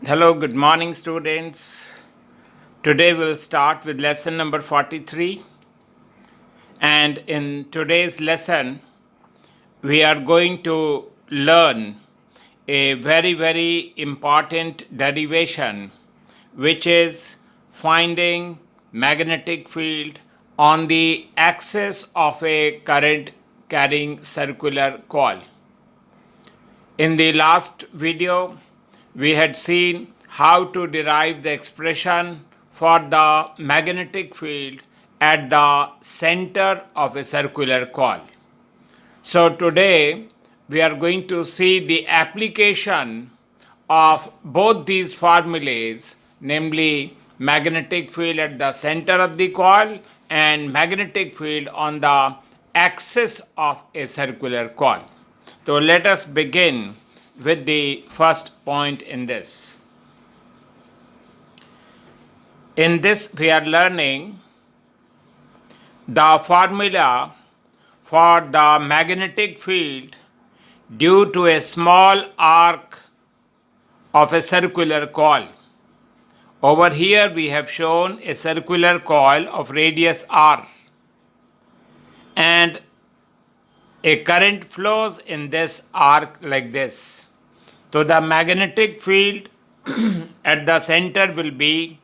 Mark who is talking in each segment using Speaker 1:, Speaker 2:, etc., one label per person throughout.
Speaker 1: Hello, good morning, students. Today we'll start with lesson number 43. And in today's lesson, we are going to learn a very important derivation, which is finding magnetic field on the axis of a current carrying circular coil. In the last video, we had seen how to derive the expression for the magnetic field at the center of a circular coil. So today, we are going to see the application of both these formulas, namely magnetic field at the center of the coil and magnetic field on the axis of a circular coil. So let us begin with the first point in this. In this, we are learning the formula for the magnetic field due to a small arc of a circular coil. Over here, we have shown a circular coil of radius r, and a current flows in this arc like this. So the magnetic field at the center will be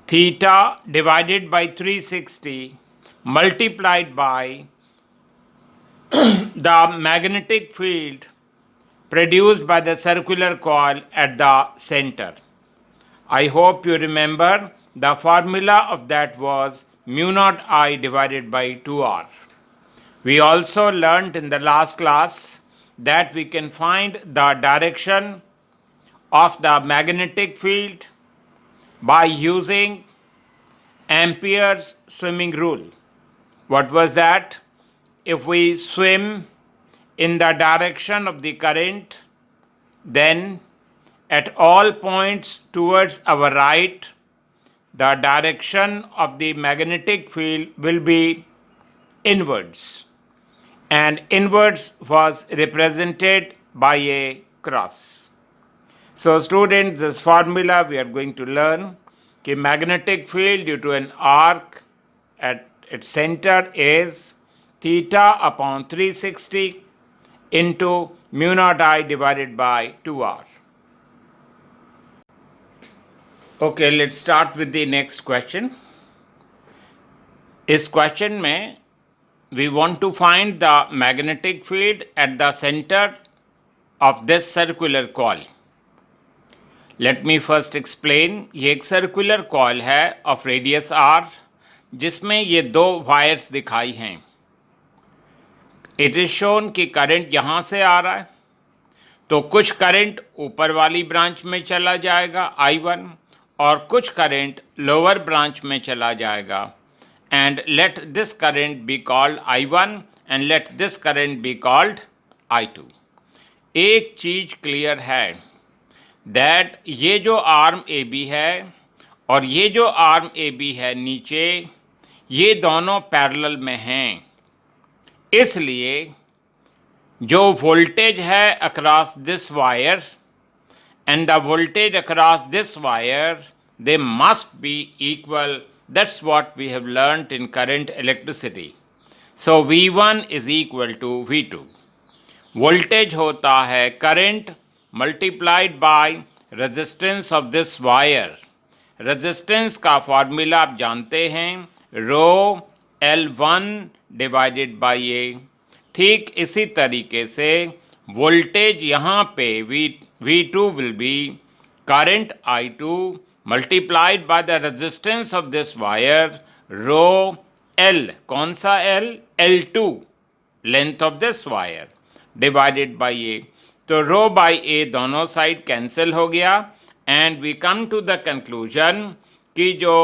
Speaker 1: theta divided by 360 multiplied by the magnetic field produced by the circular coil at the center. I hope you remember the formula of that was mu naught I divided by 2r. We also learnt in the last class that we can find the direction of the magnetic field by using Ampere's swimming rule. What was that? If we swim in the direction of the current, then at all points towards our right, the direction of the magnetic field will be inwards. And inwards was represented by a cross. So students, this formula we are going to learn कि magnetic field due to an arc at its center is theta upon 360 into mu naught I divided by 2r. Okay, let's start with the next question. इस question में we want to find the magnetic field at the center of this circular coil. Let me first explain. ये एक circular coil है of radius r, जिसमें ये दो wires दिखाई हैं. It is shown कि करंट यहाँ से आ रहा है, तो कुछ करंट ऊपर वाली ब्रांच में चला जाएगा I1 और कुछ करंट लोअर ब्रांच में चला जाएगा. And let this current be called I1 and let this current be called I2. एक चीज क्लियर है that ये जो आर्म ए बी है और ये जो आर्म ए बी है नीचे, ये दोनों पैरेलल में हैं. इसलिए जो वोल्टेज है across this wire and the voltage across this wire, they must be equal. That's what we have learnt in current electricity. So V1 is equal to V2. Voltage होता है current multiplied by resistance of this wire. Resistance का formula आप जानते हैं, rho L1 divided by A. ठीक इसी तरीके से वोल्टेज यहाँ पे V2 will be current I2 multiplied by the resistance of this wire rho L. कौन सा L? L2 length of this wire divided by A. तो rho by A दोनों साइड कैंसिल हो गया and we come to the conclusion कि जो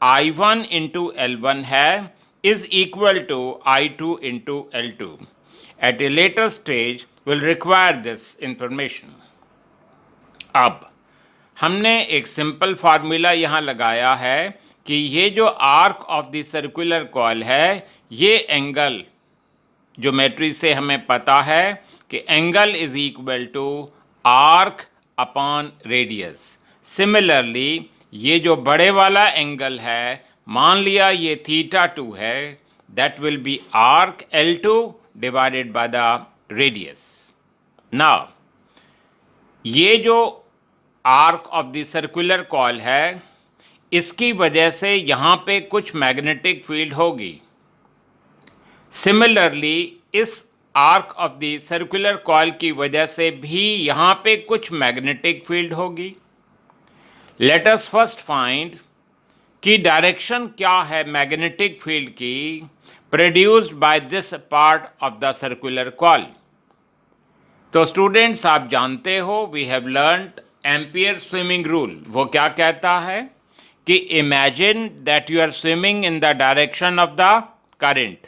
Speaker 1: I1 into L1 है is equal to I2 into L2. At a later stage, we'll require this information. अब हमने एक सिंपल फार्मूला यहाँ लगाया है कि ये जो arc of the circular coil है, ये एंगल ज्योमेट्री से हमें पता है कि angle is equal to arc upon radius. Similarly ये जो बड़े वाला एंगल है, मान लिया ये θ2 है, that will be arc L2 divided by the radius. Now ये जो arc of the circular coil है, इसकी वजह से यहाँ पे कुछ मैग्नेटिक फील्ड होगी। सिमिलरली इस arc of the circular coil की वजह से भी यहाँ पे कुछ मैग्नेटिक फील्ड होगी। लेट अस फर्स्ट फाइंड कि डायरेक्शन क्या है मैग्नेटिक फील्ड की produced by this part of the circular coil. तो स्टूडेंट्स, आप जानते हो we have learned Ampere swimming rule. वो क्या कहता है कि imagine that you are swimming in the direction of the current.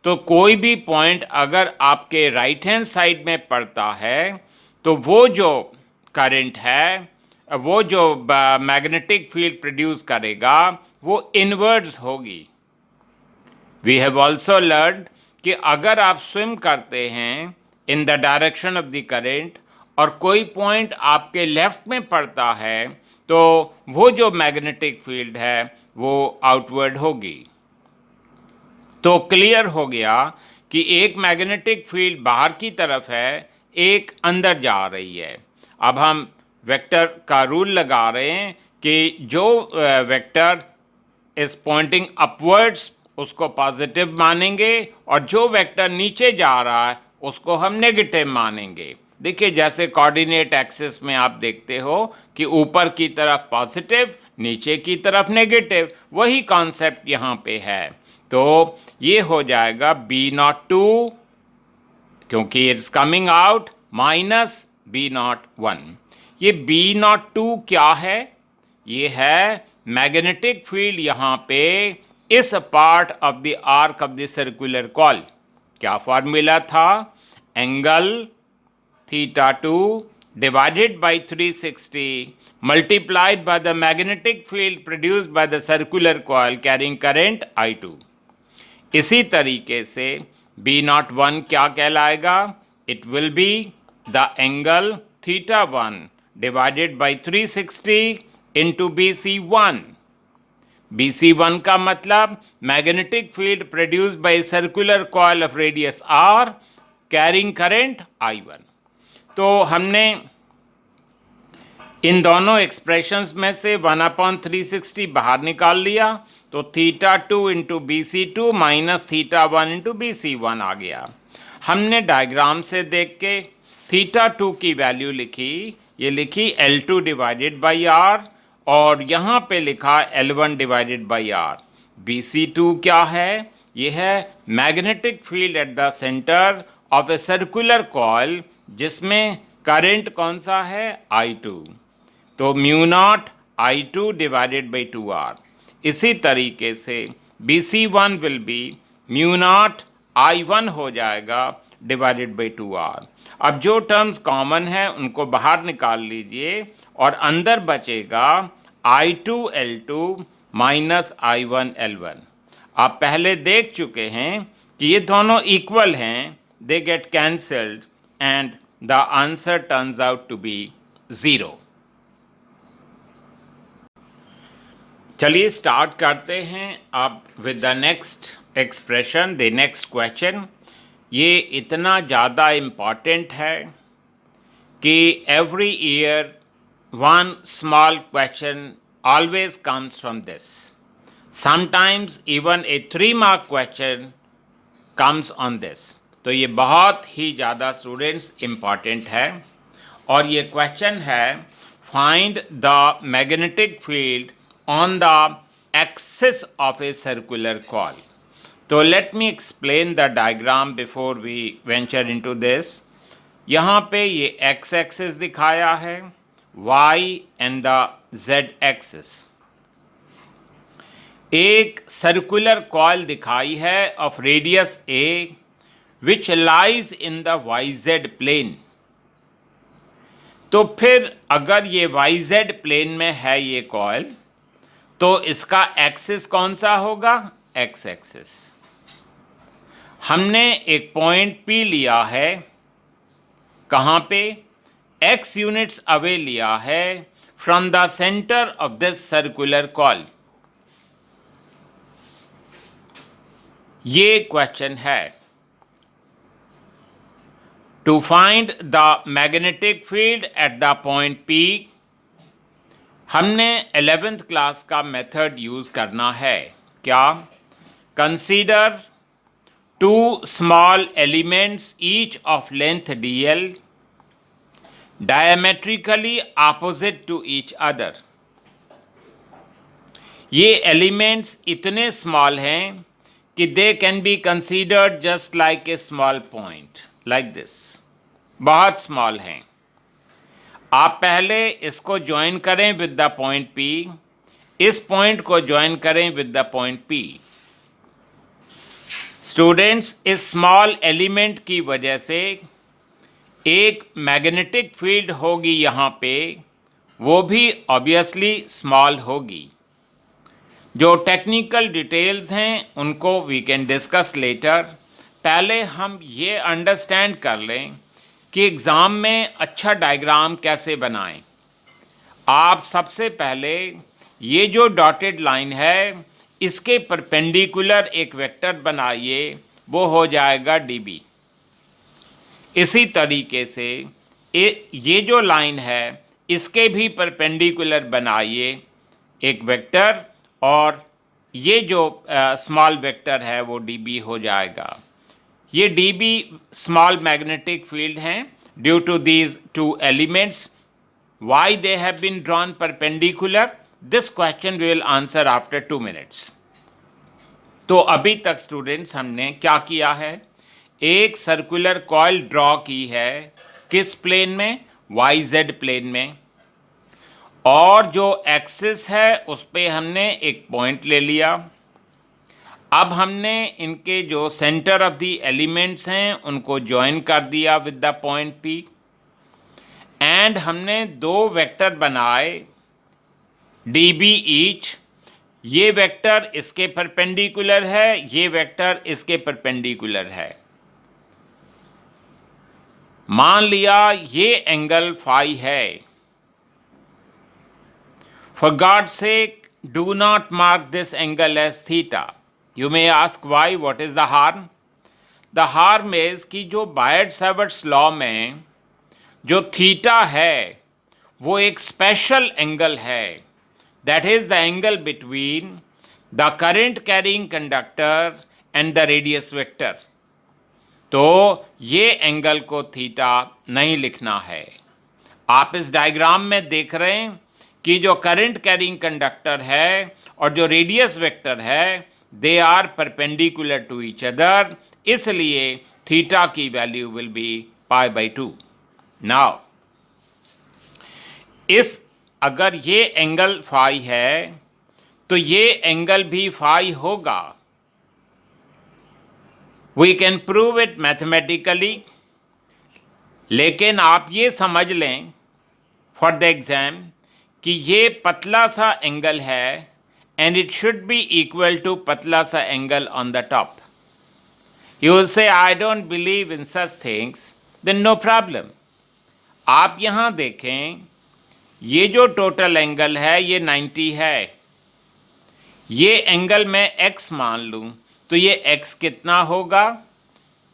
Speaker 1: तो कोई भी पॉइंट अगर आपके राइट हैंड साइड में पड़ता है तो वो जो करंट है, वो जो मैग्नेटिक फील्ड प्रोड्यूस करेगा वो इनवर्ड्स होगी। वी हैव ऑल्सो लर्न कि अगर आप स्विम करते हैं इन the direction of the current और कोई पॉइंट आपके लेफ्ट में पड़ता है तो वो जो मैग्नेटिक फील्ड है वो आउटवर्ड होगी। तो क्लियर हो गया कि एक मैग्नेटिक फील्ड बाहर की तरफ है, एक अंदर जा रही है। अब हम वेक्टर का रूल लगा रहे हैं कि जो वेक्टर इज पॉइंटिंग अपवर्ड्स उसको पॉजिटिव मानेंगे और जो वेक्टर नीचे जा रहा है उसको हम नेगेटिव मानेंगे। देखिए, जैसे कोऑर्डिनेट एक्सिस में आप देखते हो कि ऊपर की तरफ पॉजिटिव, नीचे की तरफ नेगेटिव, वही कॉन्सेप्ट यहाँ पे है। तो ये हो जाएगा B02, क्योंकि it's coming out, minus B01। ये B02 क्या है? ये है मैग्नेटिक फील्ड यहाँ पे इस part of the arc of the circular coil. क्या फॉर्मूला था? Angle θ2 divided by 360 multiplied by the magnetic field produced by the circular coil carrying current I2। इसी तरीके से B01 क्या कहलाएगा? It will be the angle θ1 divided by 360 into BC1। BC1 का मतलब magnetic field produced by circular coil of radius R carrying current I1। तो हमने इन दोनों एक्सप्रेशंस में से 1/360 बाहर निकाल लिया, तो θ2 into BC2 minus θ1 into BC1 आ गया। हमने डायग्राम से देख के θ2 की वैल्यू लिखी, ये लिखी L2 डिवाइडेड बाई R और यहाँ पे लिखा L1 divided by R। BC2 क्या है? ये है magnetic field at the centre of a circular coil जिसमें करंट कौन सा है? I2। तो mu nought I2 divided by 2R। इसी तरीके से BC1 will be mu not I1 हो जाएगा डिवाइडेड बाई 2R। अब जो टर्म्स कॉमन है उनको बाहर निकाल लीजिए और अंदर बचेगा I2 L2 minus I1 L1। आप पहले देख चुके हैं कि ये दोनों इक्वल हैं, they get cancelled and the answer turns out to be 0। चलिए स्टार्ट करते हैं अब with the next expression, the next question. ये इतना ज़्यादा इम्पॉर्टेंट है कि every year one small question always comes from this. Sometimes even a 3 mark question comes on this. तो ये बहुत ही ज़्यादा स्टूडेंट्स इम्पॉर्टेंट है और ये क्वेश्चन है find the magnetic field on the axis of a circular coil। तो let me explain the diagram before we venture into this। यहाँ पे ये x axis दिखाया है, y and the z axis। एक circular coil दिखाई है of radius a which lies in the yz plane। तो फिर अगर ये yz plane में है ये coil, तो इसका एक्सिस कौन सा होगा? X axis. हमने एक पॉइंट P लिया है, कहाँ पे? x यूनिट्स अवे लिया है from the centre of this circular coil. ये क्वेश्चन है। To find the magnetic field at the point P, हमने 11th क्लास का मेथड यूज करना है। क्या? Consider two small elements each of length dl diametrically opposite to each other. ये elements इतने small हैं कि they can be considered just like a small point like this. बहुत स्मॉल हैं। आप पहले इसको ज्वाइन करें विद द पॉइंट P, इस पॉइंट को ज्वाइन करें with the point P। Students, इस स्मॉल एलिमेंट की वजह से एक मैग्नेटिक फील्ड होगी यहाँ पे, वो भी ऑब्वियसली स्मॉल होगी। जो टेक्निकल डिटेल्स हैं उनको वी कैन डिस्कस लेटर। पहले हम ये अंडरस्टैंड कर लें कि एग्ज़ाम में अच्छा डायग्राम कैसे बनाएं। आप सबसे पहले ये जो डॉटेड लाइन है इसके परपेंडिकुलर एक वेक्टर बनाइए, वो हो जाएगा dB। इसी तरीके से ये जो लाइन है इसके भी परपेंडिकुलर बनाइए एक वेक्टर, और ये जो स्मॉल वेक्टर है वो dB हो जाएगा। ये dB स्मॉल मैग्नेटिक फील्ड हैं due to these two elements. Why they have been drawn perpendicular? This question we will answer after 2 minutes. तो अभी तक स्टूडेंट्स हमने क्या किया है? एक सर्कुलर कॉइल ड्रॉ की है। किस प्लेन में? YZ प्लेन में। और जो एक्सिस है उस पे हमने एक पॉइंट ले लिया। अब हमने इनके जो सेंटर ऑफ द एलिमेंट्स हैं उनको ज्वाइन कर दिया with the point P, and हमने दो वेक्टर बनाए dB ईच। ये वेक्टर इसके परपेंडिकुलर है, ये वेक्टर इसके परपेंडिकुलर है। मान लिया ये एंगल फाई है। For God's sake do not mark this angle as theta. You may ask why, what is the harm? The harm is कि जो बायट-सैवर्ट्स लॉ में जो थीटा है वो एक स्पेशल एंगल है। That is the angle between the current carrying conductor and the radius vector. तो ये एंगल को थीटा नहीं लिखना है। आप इस डायग्राम में देख रहे हैं कि जो करंट कैरिंग कंडक्टर है और जो रेडियस वेक्टर है they are perpendicular to each other, इसलिए थीटा की वैल्यू विल बी π/2। नाउ अगर ये एंगल फाई है तो ये एंगल भी फाई होगा। We can prove it mathematically, लेकिन आप ये समझ लें फॉर द एग्जाम कि ये पतला सा एंगल है and it should be equal to पतला सा angle on the top. You will say I don't believe in such things, then no problem. आप यहाँ देखें, ये जो टोटल एंगल है ये 90 है। ये एंगल मैं x मान लूँ तो ये x कितना होगा?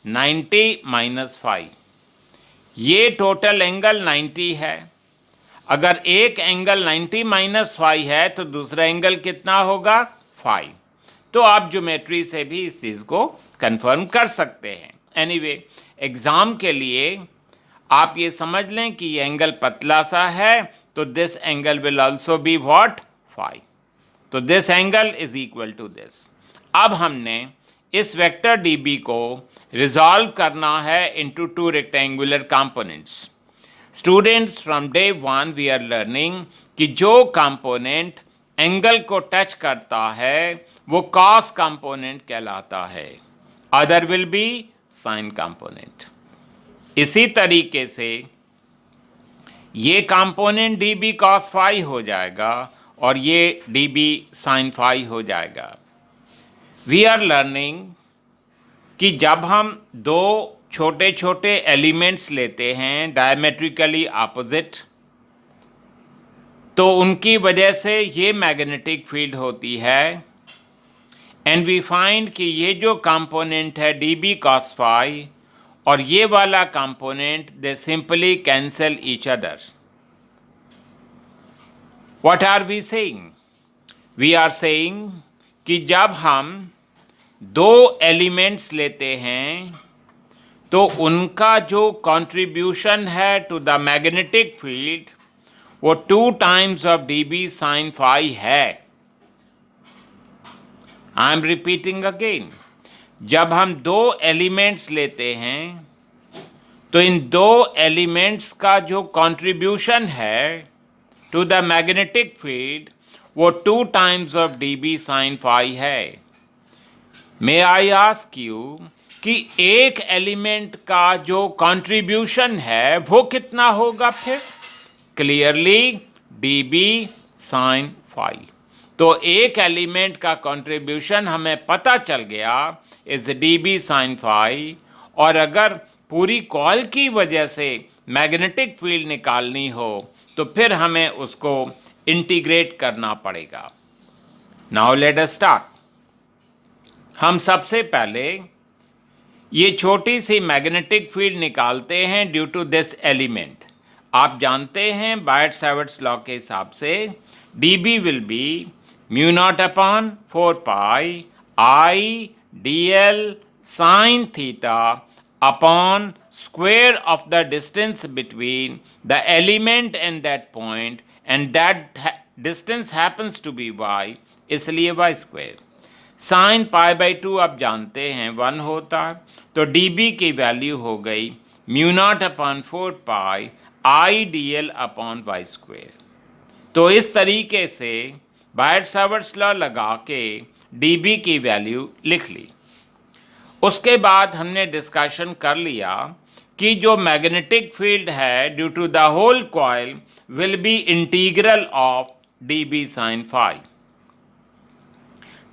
Speaker 1: 90 - 5। ये टोटल एंगल 90 है। अगर एक एंगल 90 - 5 है तो दूसरा एंगल कितना होगा? 5। तो आप ज्योमेट्री से भी इस चीज़ को कंफर्म कर सकते हैं। एनीवे, एग्ज़ाम के लिए आप ये समझ लें कि ये एंगल पतला सा है, तो this angle will also be what? 5। तो this angle is equal to this. अब हमने इस वेक्टर dB को रिजॉल्व करना है into two rectangular components. Students, from day 1 we are learning कि जो कंपोनेंट एंगल को टच करता है वो कॉस कंपोनेंट कहलाता है, other will be sign component. इसी तरीके से ये कंपोनेंट dB cos phi हो जाएगा और ये dB sin phi हो जाएगा। वी आर लर्निंग कि जब हम दो छोटे छोटे एलिमेंट्स लेते हैं डायमेट्रिकली ऑपोजिट, तो उनकी वजह से ये मैग्नेटिक फील्ड होती है। एंड वी फाइंड कि ये जो कंपोनेंट है डी बी कॉस फाई और ये वाला component they simply cancel each other. What are we saying? We are saying कि जब हम दो एलिमेंट्स लेते हैं तो उनका जो कंट्रीब्यूशन है टू द मैग्नेटिक फील्ड वो 2 times of D B sine phi है। आई एम रिपीटिंग अगेन, जब हम दो एलिमेंट्स लेते हैं तो इन दो एलिमेंट्स का जो कंट्रीब्यूशन है टू द मैग्नेटिक फील्ड वो 2 times of D B sine phi है। मे आई आस्क यू कि एक एलिमेंट का जो कंट्रीब्यूशन है वो कितना होगा फिर? Clearly D B sine phi. तो एक एलिमेंट का कंट्रीब्यूशन हमें पता चल गया is D B sine phi, और अगर पूरी कॉइल की वजह से मैग्नेटिक फील्ड निकालनी हो तो फिर हमें उसको इंटीग्रेट करना पड़ेगा। Now let us start. हम सबसे पहले ये छोटी सी मैग्नेटिक फील्ड निकालते हैं ड्यू टू दिस एलिमेंट। आप जानते हैं बायट-सैवर्ट्स लॉ के हिसाब से D B will be mu naught upon 4 pi I D L sine theta upon square of the distance between the element and that point, and that distance happens to be y, इसलिए y square। Sine pi by 2 आप जानते हैं 1 होता है, तो dB की value हो गई mu naught upon 4 pi I D L upon Y square. तो इस तरीके से बायट-सैवर्ट्स लॉ लगा के dB की वैल्यू लिख ली। उसके बाद हमने डिस्कशन कर लिया कि जो मैग्नेटिक फील्ड है due to the whole coil will be integral of D B sine phi.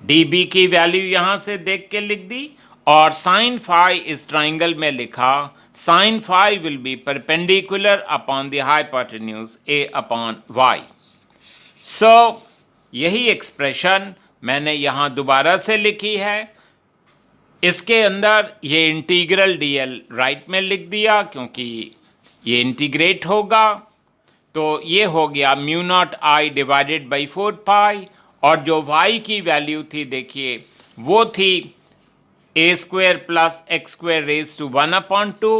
Speaker 1: D B की वैल्यू यहां से देख के लिख दी और साइन फाई इस ट्राइंगल में लिखा। Sine phi will be perpendicular upon the hypotenuse A upon Y. So यही एक्सप्रेशन मैंने यहां दोबारा से लिखी है। इसके अंदर ये इंटीग्रल डी एल राइट में लिख दिया क्योंकि ये इंटीग्रेट होगा, तो ये हो गया mu not I divided by 4 pi, और जो y की वैल्यू थी देखिए वो थी A square plus x square raise to 1 upon 2,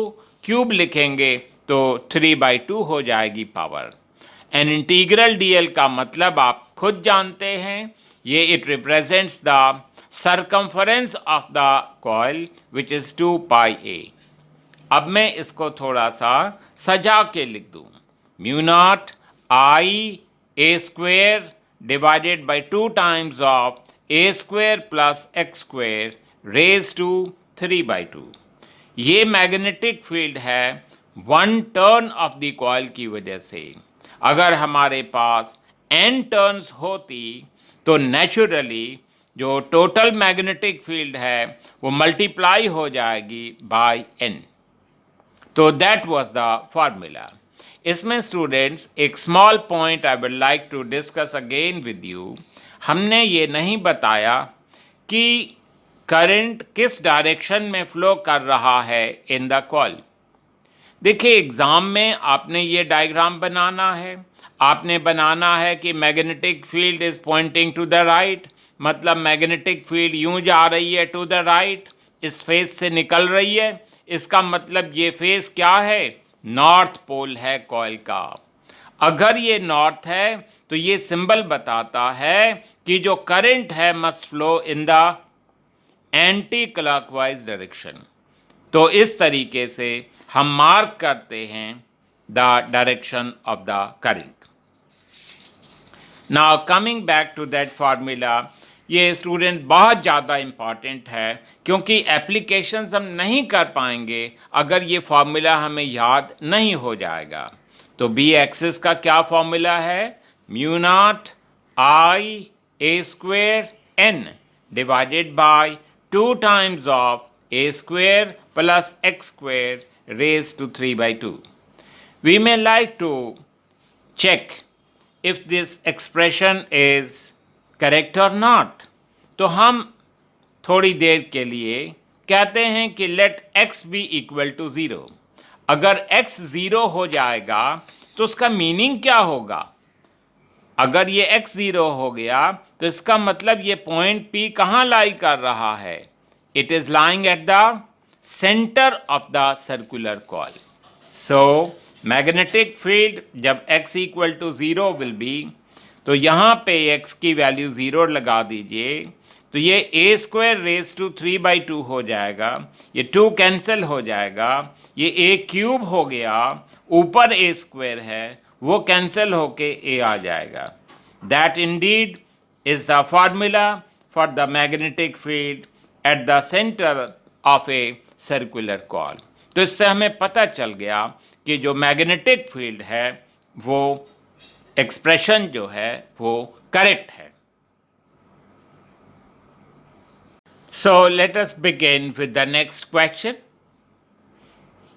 Speaker 1: cube लिखेंगे तो 3/2 हो जाएगी power. N integral D L का मतलब आप खुद जानते हैं, ये it represents the circumference of the coil which is 2 pi a। अब मैं इसको थोड़ा सा सजा के लिख दूं, mu not I A square divided by 2 times of A square plus x square raise to 3/2। ये मैग्नेटिक फील्ड है 1 टर्न ऑफ द कॉइल की वजह से। अगर हमारे पास n टर्न्स होती तो नेचुरली जो टोटल मैग्नेटिक फील्ड है वो मल्टीप्लाई हो जाएगी बाय n। तो दैट वाज द फार्मूला। इसमें स्टूडेंट्स एक small point I would like to discuss again with you. हमने ये नहीं बताया कि करंट किस डायरेक्शन में फ्लो कर रहा है इन द कॉइल। देखिए एग्ज़ाम में आपने ये डायग्राम बनाना है, आपने बनाना है कि magnetic field is pointing to the right, मतलब मैग्नेटिक फील्ड यूं जा रही है टू द राइट, इस फेस से निकल रही है, इसका मतलब ये फेस क्या है? नॉर्थ पोल है कॉइल का। अगर ये नॉर्थ है तो ये सिंबल बताता है कि जो करंट है must flow in the anti clockwise direction. तो इस तरीके से हम मार्क करते हैं the direction of the current. Now coming back to that formula, ये स्टूडेंट बहुत ज़्यादा इम्पॉर्टेंट है क्योंकि एप्लीकेशंस हम नहीं कर पाएंगे अगर ये फार्मूला हमें याद नहीं हो जाएगा। तो बी एक्सिस का क्या फार्मूला है? Mu not I A square N divided by 2 times of A square plus x square raised to 3 by 2. We may like to check if this expression is correct or not. तो हम थोड़ी देर के लिए कहते हैं कि let x be equal to 0. अगर x 0 हो जाएगा तो उसका मीनिंग क्या होगा? अगर ये x 0 हो गया तो इसका मतलब ये पॉइंट P कहाँ लाई कर रहा है? It is lying at the center of the circular coil. So magnetic field जब x equal to 0 will be, तो यहाँ पे x की वैल्यू 0 लगा दीजिए, तो ये a square raise to 3 by 2 हो जाएगा, ये 2 कैंसिल हो जाएगा, ये a क्यूब हो गया, ऊपर a स्क्वायर है, वो कैंसिल होके a आ जाएगा. That indeed is the formula for the magnetic field at the center of a circular coil. तो इससे हमें पता चल गया कि जो मैग्नेटिक फील्ड है वो एक्सप्रेशन जो है वो करेक्ट है. So let us begin with the next question.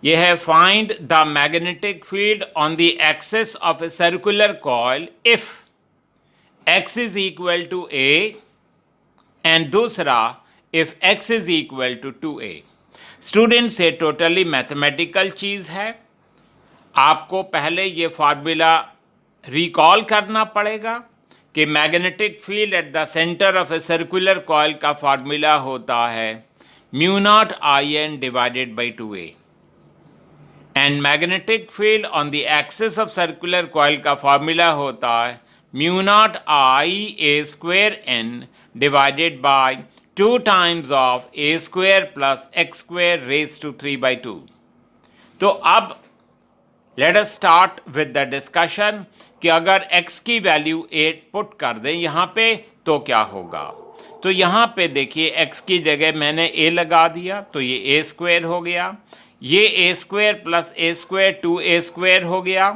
Speaker 1: ये है find the magnetic field on the axis of a circular coil if x is equal to a and दूसरा if x is equal to 2a. Students ये totally mathematical चीज़ है. आपको पहले ये formula recall करना पड़ेगा कि magnetic field at the centre of a circular coil का फार्मूला होता है mu not I N divided by 2a. And magnetic field on the axis of circular coil का फार्मूला होता है mu not I A square N divided by 2 times of a square plus x square raised to 3 by 2. तो अब let us start with the discussion कि अगर x की value 8 put कर दें यहाँ पे तो क्या होगा. तो यहाँ पे देखिए x की जगह मैंने a लगा दिया तो ये a स्क्वायर हो गया, ये a square plus a square 2a square हो गया.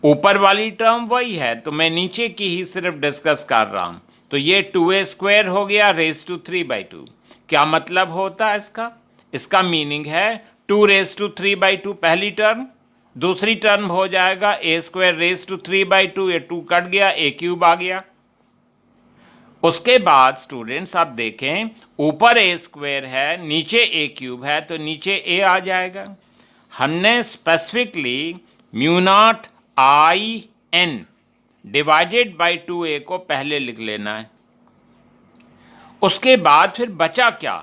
Speaker 1: ऊपर वाली टर्म वही है तो मैं नीचे की ही सिर्फ डिस्कस कर रहा हूँ. तो ये 2a स्क्वायर हो गया रेज टू 3 by 2. क्या मतलब होता है इसका? इसका मीनिंग है 2 रेज टू 3 by 2 पहली टर्म, दूसरी टर्म हो जाएगा a square raise to 3 by 2, ये 2 कट गया, a क्यूब आ गया. उसके बाद स्टूडेंट्स आप देखें ऊपर a स्क्वायर है नीचे a क्यूब है तो नीचे a आ जाएगा. हमने specifically mu not I N divided by 2a को पहले लिख लेना है. उसके बाद फिर बचा क्या?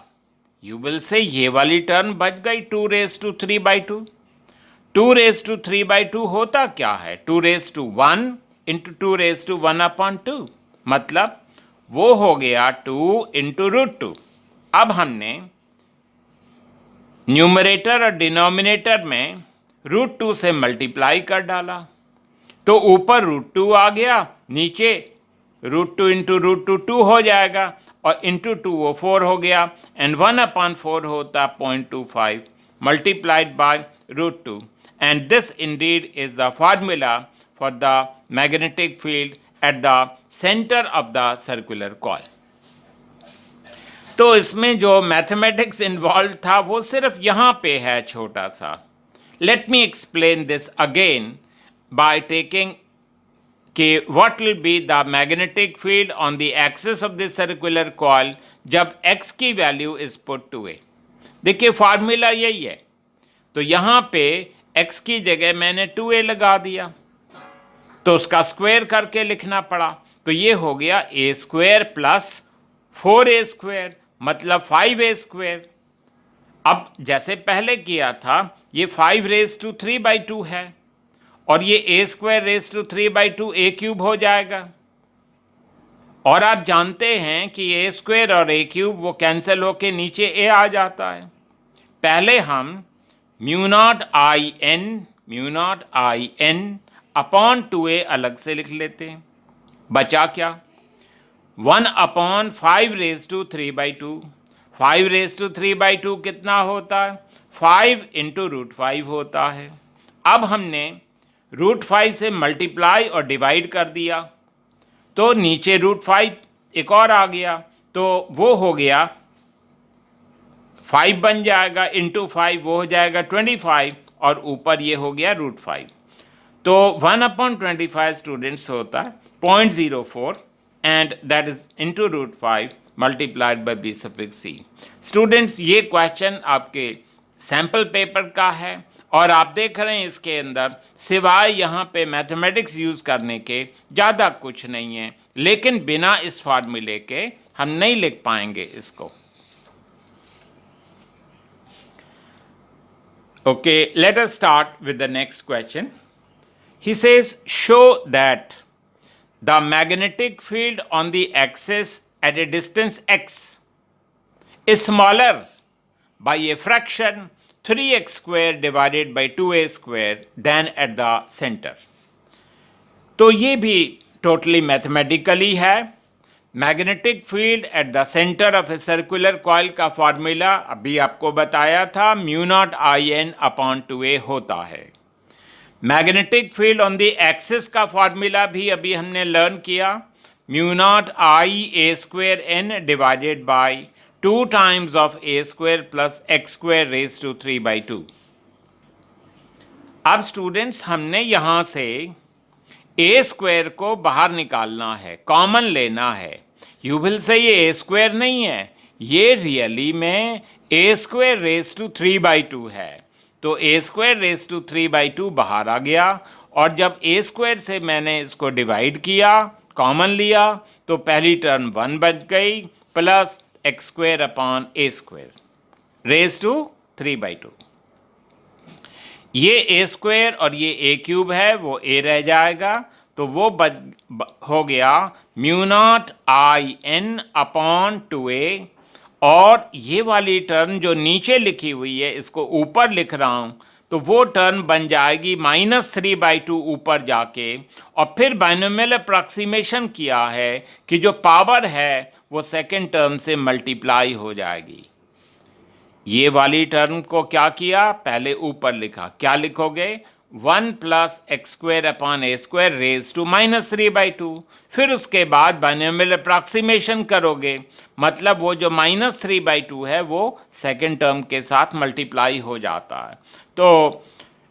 Speaker 1: यू विल से ये वाली टर्म बच गई 2 raise to 3 by 2. 2 raise to 3 by 2 होता क्या है? 2 raise to 1 into 2 raise to 1/2, मतलब वो हो गया 2 इंटू रूट 2. अब हमने न्यूमरेटर और डिनोमिनेटर में रूट 2 से मल्टीप्लाई कर डाला तो ऊपर रूट 2 आ गया, नीचे रूट 2 इंटू रूट 2 2 हो जाएगा और इंटू 2 वो 4 हो गया एंड 1/4 होता 0.25 multiplied by root 2. And this indeed is the formula for the magnetic field at the centre of the circular coil. तो इसमें जो मैथमेटिक्स इन्वॉल्व था वो सिर्फ यहाँ पे है छोटा सा. Let me explain this again by taking what will be the magnetic field on the axis of the circular coil जब x की value is put to a. देखिए फार्मूला यही है. तो यहाँ पे x की जगह मैंने 2a लगा दिया तो उसका स्क्वायर करके लिखना पड़ा तो ये हो गया a square plus 4a square मतलब 5a स्क्वायर. अब जैसे पहले किया था ये 5 रेज टू 3 by 2 है और ये a square raise to 3 by 2 a cube हो जाएगा. और आप जानते हैं कि a स्क्वायर और a क्यूब वो कैंसिल होके नीचे a आ जाता है. पहले हम mu not I N upon 2a अलग से लिख लेते हैं. बचा क्या? 1/5 raise to 3 by 2. 5 raise to 3 by 2 कितना होता है? 5 इंटू रूट 5 होता है. अब हमने रूट 5 से मल्टीप्लाई और डिवाइड कर दिया तो नीचे रूट 5 एक और आ गया तो वो हो गया 5 बन जाएगा, इंटू 5 वो हो जाएगा 25, और ऊपर ये हो गया √5। तो 1/25 स्टूडेंट्स होता है 0.04, and that is into √5 multiplied by b⁻c। Students ये क्वेश्चन आपके सैम्पल पेपर का है, और आप देख रहे हैं इसके अंदर सिवाय यहाँ पे मैथमेटिक्स यूज़ करने के ज़्यादा कुछ नहीं है, लेकिन बिना इस फार्मूले के हम नहीं लिख पाएंगे इसको। Okay, let us start with the next question. He says, show that the magnetic field on the axis at a distance x is smaller by a fraction 3x square divided by 2a square than at the center. तो ये भी totally mathematically है। Magnetic field at the centre of a circular coil का formula अभी आपको बताया था, μ0I/2a होता है। Magnetic field on the axis का फॉर्मूला भी अभी हमने लर्न किया, μ0I_a² divided by 2 times of a² plus x² raise to 3/2। अब स्टूडेंट्स हमने यहाँ से a² को बाहर निकालना है, कॉमन लेना है। यू विल से ये a² नहीं है, ये रियली में a² रेज टू 3/2 है। तो a² रेज टू 3/2 बाहर आ गया, और जब a² से मैंने इसको डिवाइड किया, कॉमन लिया, तो पहली टर्म 1 बच गई, plus x² upon a² raise to 3/2। ये a² और ये a³ है, वो a रह जाएगा, तो वो हो गया μ0I/2a, और ये वाली टर्म जो नीचे लिखी हुई है इसको ऊपर लिख रहा हूँ, तो वो टर्म बन जाएगी -3/2 ऊपर जाके, और फिर बाइनोमियल अप्रॉक्सीमेशन किया है कि जो पावर है वो सेकेंड टर्म से मल्टीप्लाई हो जाएगी। ये वाली टर्म को क्या किया, पहले ऊपर लिखा, क्या लिखोगे, 1 plus x² upon a² raise to -3/2। फिर उसके बाद बाइनोमियल अप्रॉक्सीमेशन करोगे, मतलब वो जो -3/2 है वो सेकेंड टर्म के साथ मल्टीप्लाई हो जाता है। तो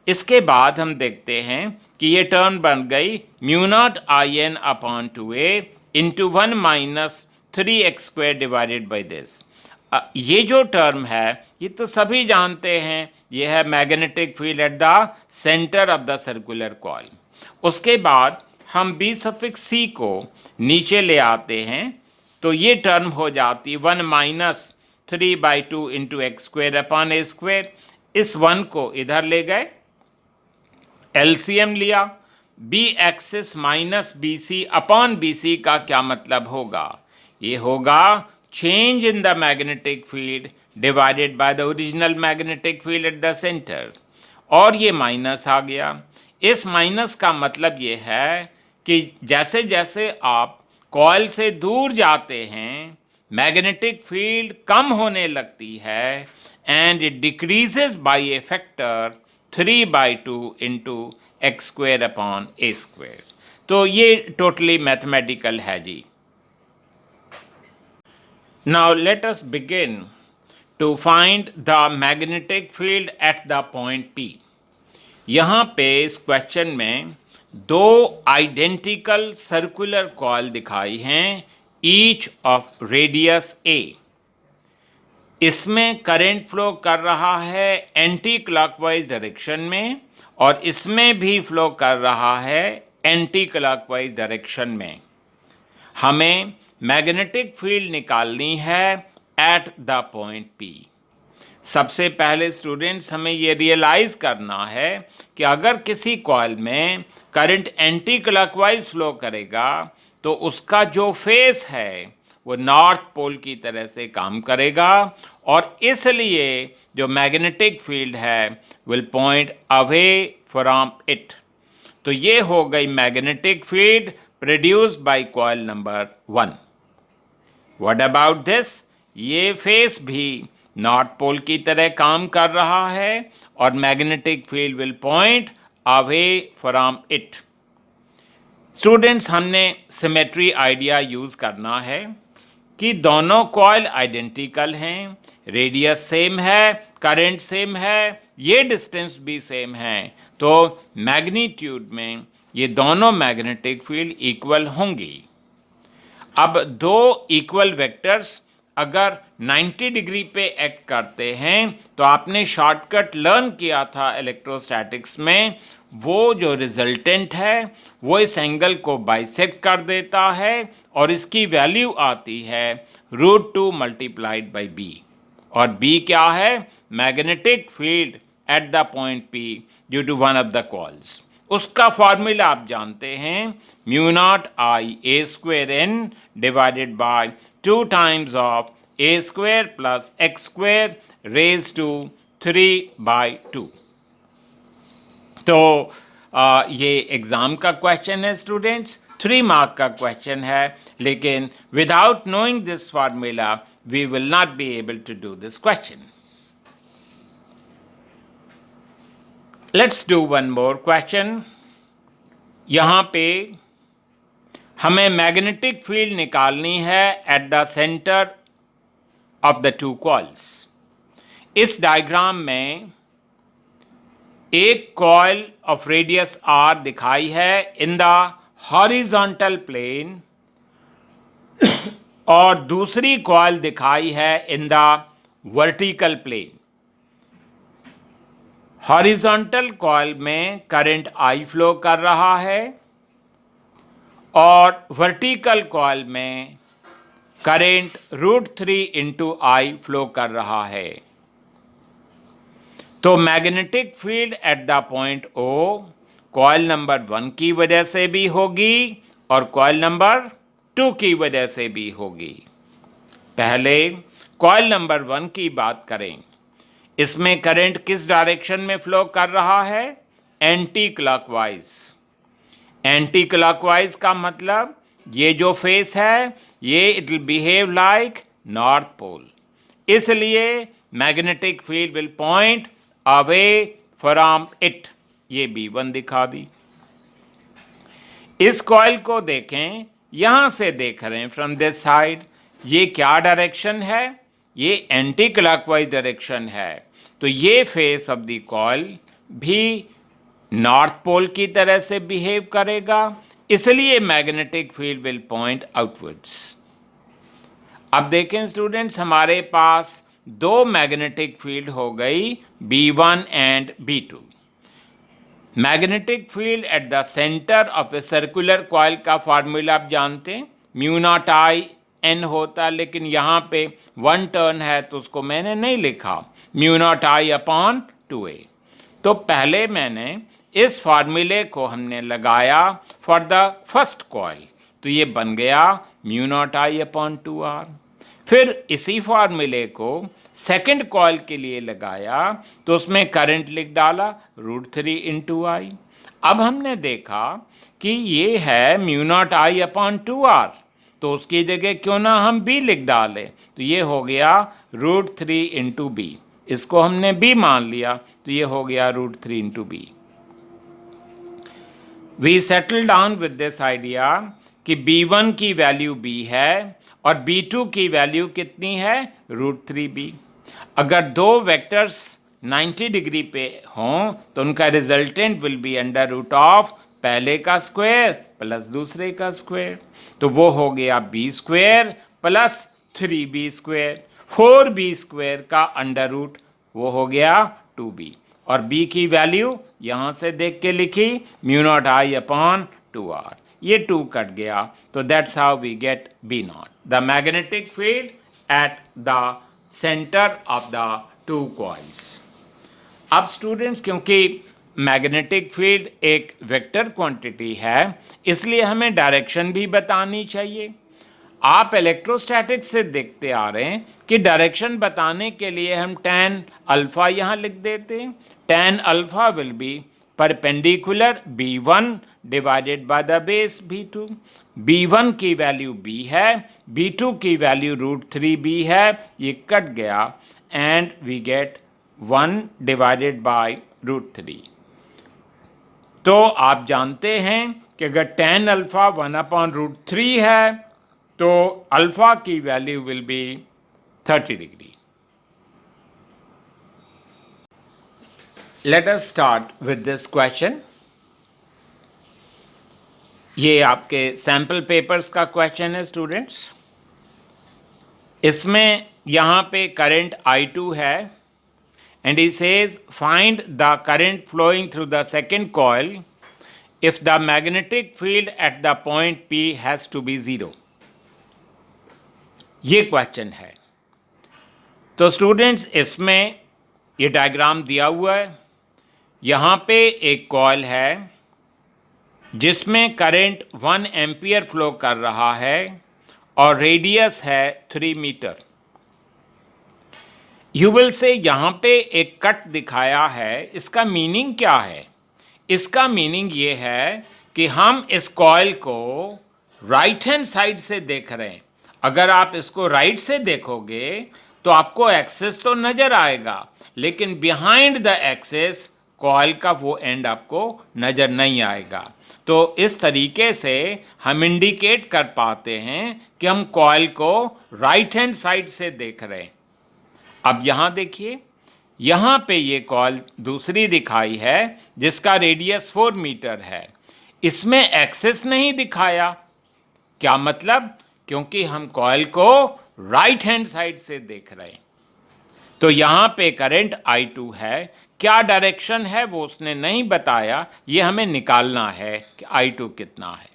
Speaker 1: इसके बाद हम देखते हैं कि ये टर्म बन गई μ0In/2a into 1 - 3x² divided by this. ये जो टर्म है ये तो सभी जानते हैं, ये है magnetic field at the centre of the circular coil. उसके बाद हम b⁻c को नीचे ले आते हैं, तो ये टर्म हो जाती 1 - 3/2 इंटू x² अपॉन a²। इस 1 को इधर ले गए, एलसीएम लिया, B axis minus BC upon BC का क्या मतलब होगा, ये होगा change in the magnetic field divided by the original magnetic field at the center, और ये माइनस आ गया। इस माइनस का मतलब ये है कि जैसे जैसे आप कॉइल से दूर जाते हैं मैग्नेटिक फील्ड कम होने लगती है, and it decreases by A factor 3/2 into x² upon a²। तो ये टोटली मैथमेटिकल है जी। Now let us begin to find the magnetic field at the point P. यहाँ पे इस क्वेश्चन में दो आइडेंटिकल सर्कुलर कॉइल दिखाई हैं, ईच ऑफ रेडियस a। इसमें करंट फ्लो कर रहा है एंटी क्लॉकवाइज डायरेक्शन में, और इसमें भी फ्लो कर रहा है एंटी क्लॉकवाइज डायरेक्शन में। हमें मैग्नेटिक फील्ड निकालनी है एट द पॉइंट P। सबसे पहले स्टूडेंट्स हमें ये रियलाइज़ करना है कि अगर किसी कॉइल में करंट एंटी क्लॉकवाइज फ्लो करेगा तो उसका जो फेस है वो नॉर्थ पोल की तरह से काम करेगा, और इसलिए जो मैग्नेटिक फील्ड है will point away from it. तो ये हो गई magnetic field produced by coil number 1। What about this? ये फेस भी नॉर्थ पोल की तरह काम कर रहा है, और magnetic field will point away from it. Students हमने सिमेट्री आइडिया यूज़ करना है। कि दोनों कॉइल आइडेंटिकल हैं, रेडियस सेम है, करंट सेम है, ये डिस्टेंस भी सेम है, तो मैग्नीट्यूड में ये दोनों मैग्नेटिक फील्ड इक्वल होंगी। अब दो इक्वल वेक्टर्स अगर 90 डिग्री पे एक्ट करते हैं तो आपने शॉर्टकट लर्न किया था इलेक्ट्रोस्टैटिक्स में, वो जो रिजल्टेंट है वो इस एंगल को बाइसेक्ट कर देता है और इसकी वैल्यू आती है √2 मल्टीप्लाइड बाई बी। और बी क्या है? Magnetic field at the point P due to one of the coils. उसका फॉर्मूला आप जानते हैं, mu not I A square N divided by 2 times of A square plus x square raise to 3/2। तो ये exam का question है students, 3 mark का question है, लेकिन without knowing this formula we will not be able to do this question. Let's do one more question. यहाँ पे हमें मैग्नेटिक फील्ड निकालनी है at the centre of the two coils. इस डायग्राम में एक कॉइल ऑफ रेडियस r दिखाई है इन द हॉरिजॉन्टल प्लेन और दूसरी कॉइल दिखाई है in the vertical plane. Horizontal coil में करंट I फ्लो कर रहा है और वर्टिकल कॉइल में करंट √3 इंटू I फ्लो कर रहा है। तो magnetic field at the point O coil number 1 की वजह से भी होगी और कॉइल नंबर 2 की वजह से भी होगी। पहले कॉइल नंबर 1 की बात करें। इसमें करंट किस डायरेक्शन में फ्लो कर रहा है? Anti clockwise. एंटी क्लॉकवाइज का मतलब ये जो फेस है ये it will behave like north pole, इसलिए magnetic field will point away from it. ये B1 दिखा दी। इस कॉइल को देखें, यहां से देख रहे हैं फ्रॉम दिस साइड, ये क्या डायरेक्शन है? ये एंटी क्लॉकवाइज डायरेक्शन है। तो ये फेस ऑफ द कॉइल भी नॉर्थ पोल की तरह से बिहेव करेगा, इसलिए magnetic field will point outwards. अब देखें स्टूडेंट्स, हमारे पास दो मैग्नेटिक फील्ड हो गई B1 and B2। Magnetic field at the centre of a circular coil का फार्मूला आप जानते हैं, म्यू नॉट आई एन होता, लेकिन यहाँ पे 1 टर्न है तो उसको मैंने नहीं लिखा, mu not I upon 2a। तो पहले मैंने इस फार्मूले को हमने लगाया फॉर द फर्स्ट कॉइल, तो ये बन गया mu not I upon 2r। फिर इसी फार्मूले को सेकंड कॉइल के लिए लगाया तो उसमें करंट लिख डाला √3 इंटू आई। अब हमने देखा कि ये है mu not I upon 2r, तो उसकी जगह क्यों ना हम b लिख डालें, तो ये हो गया √3 इंटू बी। इसको हमने b मान लिया तो ये हो गया √3 into B. We settle down with this idea कि B1 की वैल्यू b है और B2 की वैल्यू कितनी है? √3b। अगर दो वेक्टर्स 90 डिग्री पे हों तो उनका resultant will be under root of पहले का स्क्वायर प्लस दूसरे का स्क्वायर, तो वो हो गया b² प्लस 3b²। 4b² का अंडर रूट वो हो गया 2b, और b की वैल्यू यहाँ से देख के लिखी mu not I upon 2r, ये 2 कट गया, तो that's how we get B0, the magnetic field at the centre of the two coils. अब स्टूडेंट्स, क्योंकि मैग्नेटिक फील्ड एक वेक्टर क्वांटिटी है, इसलिए हमें डायरेक्शन भी बतानी चाहिए। आप इलेक्ट्रोस्टैटिक्स से देखते आ रहे हैं कि डायरेक्शन बताने के लिए हम tan अल्फा यहाँ लिख देते हैं। tan alpha will be perpendicular B1 divided by the base B2। B1 की वैल्यू b है, B2 की वैल्यू √3b है, ये कट गया and we get 1 divided by √3। तो आप जानते हैं कि अगर tan अल्फा 1/√3 है तो अल्फा की value will B 30 degree. Late us start with this question. ये आपके सैंपल पेपर्स का क्वेश्चन है स्टूडेंट्स। इसमें यहाँ पे करंट I2 है and he says find the current flowing through the second coil if the magnetic field at the point P has to be 0। ये question है। तो स्टूडेंट्स इसमें ये डायग्राम दिया हुआ है। यहाँ पे एक कॉइल है जिसमें करंट 1 एम्पियर फ्लो कर रहा है और रेडियस है 3 मीटर। यू विल से यहाँ पे एक कट दिखाया है, इसका मीनिंग क्या है? इसका मीनिंग ये है कि हम इस कॉइल को राइट हैंड साइड से देख रहे हैं। अगर आप इसको राइट से देखोगे तो आपको एक्सेस तो नजर आएगा, लेकिन बिहाइंड द एक्सेस कॉइल का वो एंड आपको नजर नहीं आएगा। तो इस तरीके से हम इंडिकेट कर पाते हैं कि हम कॉइल को राइट हैंड साइड से देख रहे हैं। अब यहाँ देखिए, यहाँ पे ये कॉइल दूसरी दिखाई है जिसका रेडियस 4 मीटर है। इसमें एक्सेस नहीं दिखाया। क्या मतलब? क्योंकि हम कॉइल को राइट हैंड साइड से देख रहे हैं। तो यहाँ पे करंट I2 है। क्या डायरेक्शन है वो उसने नहीं बताया, ये हमें निकालना है कि I2 कितना है।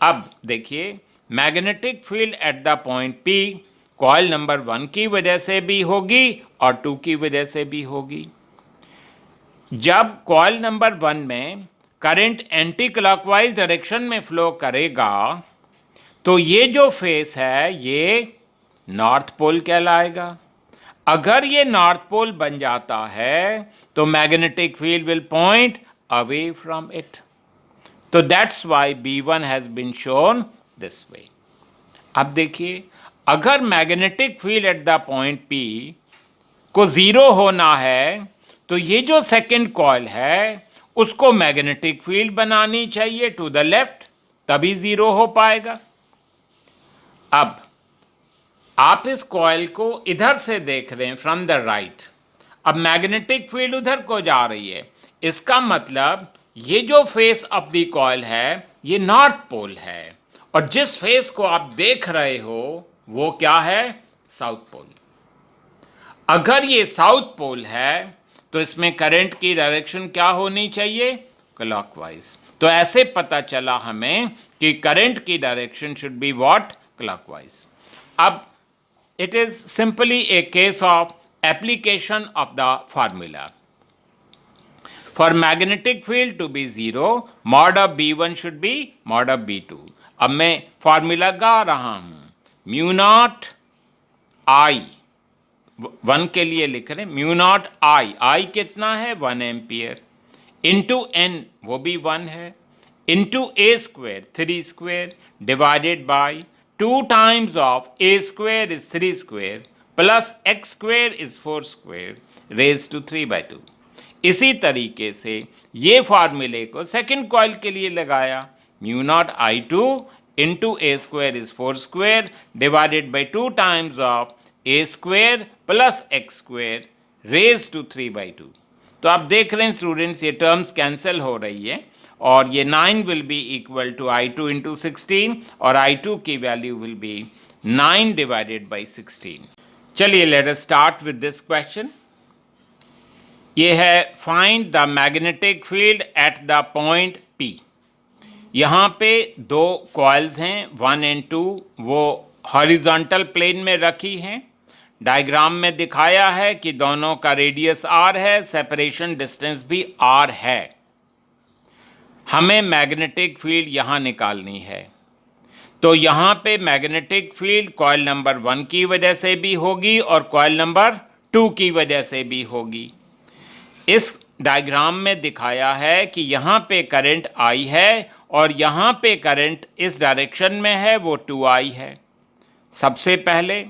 Speaker 1: अब देखिए, magnetic field at the point P coil number 1 की वजह से भी होगी और 2 की वजह से भी होगी। जब कॉइल नंबर 1 में करंट एंटी क्लॉकवाइज डायरेक्शन में फ्लो करेगा तो ये जो फेस है ये नॉर्थ पोल कहलाएगा। अगर ये नॉर्थ पोल बन जाता है तो magnetic field will point away from it. तो that's why B1 has been shown this way. अब देखिए, अगर magnetic field at the point P को 0 होना है तो ये जो सेकंड कॉइल है उसको मैग्नेटिक फील्ड बनानी चाहिए टू द लेफ्ट, तभी 0 हो पाएगा। अब आप इस कॉइल को इधर से देख रहे हैं फ्रॉम द राइट। अब मैग्नेटिक फील्ड उधर को जा रही है, इसका मतलब ये जो फेस ऑफ द कॉइल है ये नॉर्थ पोल है, और जिस फेस को आप देख रहे हो वो क्या है? South pole. अगर ये साउथ पोल है तो इसमें करंट की डायरेक्शन क्या होनी चाहिए? क्लॉकवाइज। तो ऐसे पता चला हमें कि करंट की direction should be what? Clockwise. अब it is simply a case of application of the formula. For magnetic field to be 0, mod of B1 should be mod of B2. अब मैं फॉर्मूला गा रहा हूँ। म्यू नॉट आई, 1 के लिए लिख रहे हैं, म्यू नॉट आई, आई कितना है? 1 एम्पियर, इंटू एन वो भी 1 है, into a square 3 square divided by 2 times of a square is 3 square plus x square is 4 square raised to 3/2। इसी तरीके से ये फार्मूले को सेकंड कॉइल के लिए लगाया। Mu nought I2 into a square is 4 square divided by 2 times of A square plus x square raise to 3/2। तो आप देख रहे हैं स्टूडेंट्स, ये टर्म्स कैंसिल हो रही है और ये 9 will be equal to I2 into 16 और I2 की value will be 9 divided by 16। चलिए let us start with this question. ये है find the magnetic field at the point P। यहाँ पे 2 कॉइल्स हैं 1 एंड 2, वो हॉरिजॉन्टल प्लेन में रखी हैं। डायग्राम में दिखाया है कि दोनों का रेडियस R है, सेपरेशन डिस्टेंस भी R है। हमें मैग्नेटिक फील्ड यहाँ निकालनी है। तो यहाँ पे मैग्नेटिक फील्ड कॉइल नंबर 1 की वजह से भी होगी और कॉइल नंबर 2 की वजह से भी होगी। इस डायग्राम में दिखाया है कि यहाँ पे करंट I है और यहाँ पे करंट इस डायरेक्शन में है, वो 2I है। सबसे पहले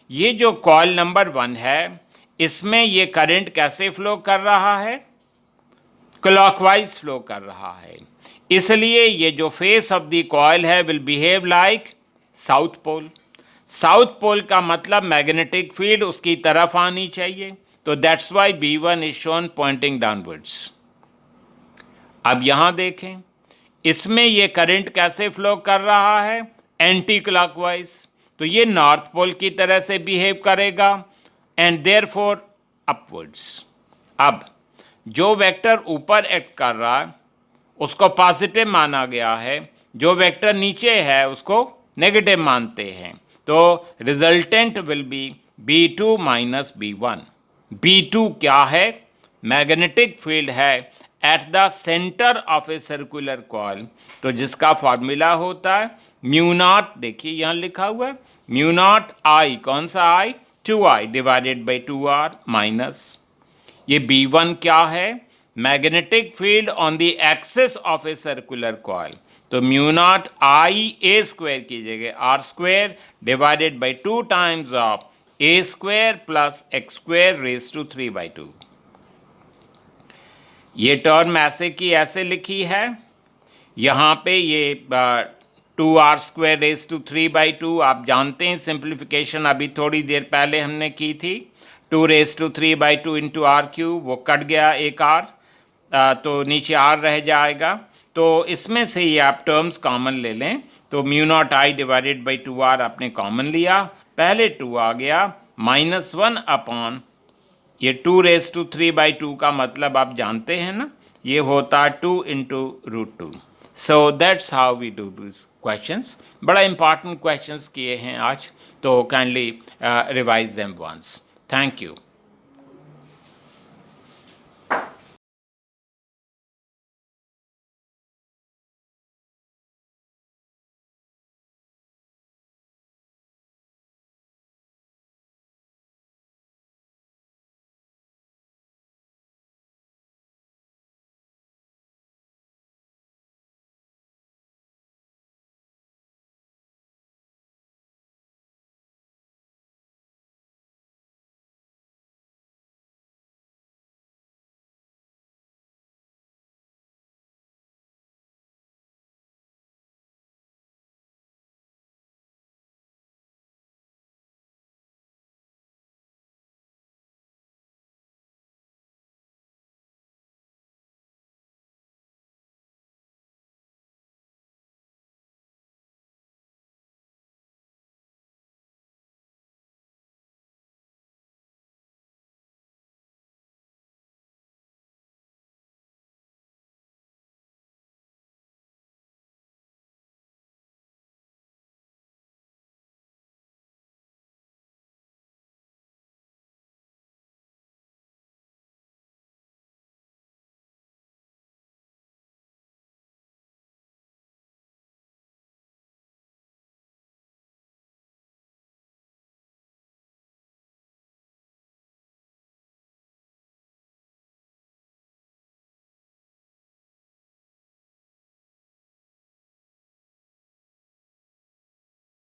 Speaker 1: ये जो कॉइल नंबर 1 है इसमें ये करंट कैसे फ्लो कर रहा है? क्लॉकवाइज फ्लो कर रहा है। इसलिए ये जो फेस ऑफ द कॉइल है will behave like south pole. South pole का मतलब मैग्नेटिक फील्ड उसकी तरफ आनी चाहिए, तो that's why B1 is shown pointing downwards. अब यहां देखें, इसमें ये करंट कैसे फ्लो कर रहा है, एंटी क्लॉकवाइज, तो ये नॉर्थ पोल की तरह से बिहेव करेगा एंड देयरफॉर अपवर्ड्स। अब जो वेक्टर ऊपर एक्ट कर रहा है उसको पॉजिटिव माना गया है, जो वेक्टर नीचे है उसको नेगेटिव मानते हैं, तो resultant will B B2 minus B1। B2 क्या है, मैग्नेटिक फील्ड है at the centre of a circular coil, तो जिसका फॉर्मूला होता है म्यू नॉट, देखिए यहाँ लिखा हुआ है म्यू नॉट आई, कौन सा आई, 2I divided by 2R minus, ये B1 क्या है, magnetic field on the axis of a circular coil, तो mu not I a square कीजिएगा R square divided by 2 times of a square plus x square raise to 3/2। ये term ऐसे की ऐसे लिखी है, यहाँ पे ये 2R स्क्वायर रेज टू 3/2, आप जानते हैं सिंप्लीफिकेशन अभी थोड़ी देर पहले हमने की थी, 2 raise to 3/2 into R cube, वो कट गया एक आर, तो नीचे आर रह जाएगा, तो इसमें से ये आप टर्म्स कॉमन ले लें, तो mu not I divided by 2R आपने कॉमन लिया, पहले 2 आ गया -1 अपॉन ये 2 रेज टू 3/2 का मतलब आप जानते हैं ना, ये होता है 2 into √2। So that's how we do this questions. बड़ा इंपॉर्टेंट क्वेश्चंस किए हैं आज, तो kindly revise them once. Thank you.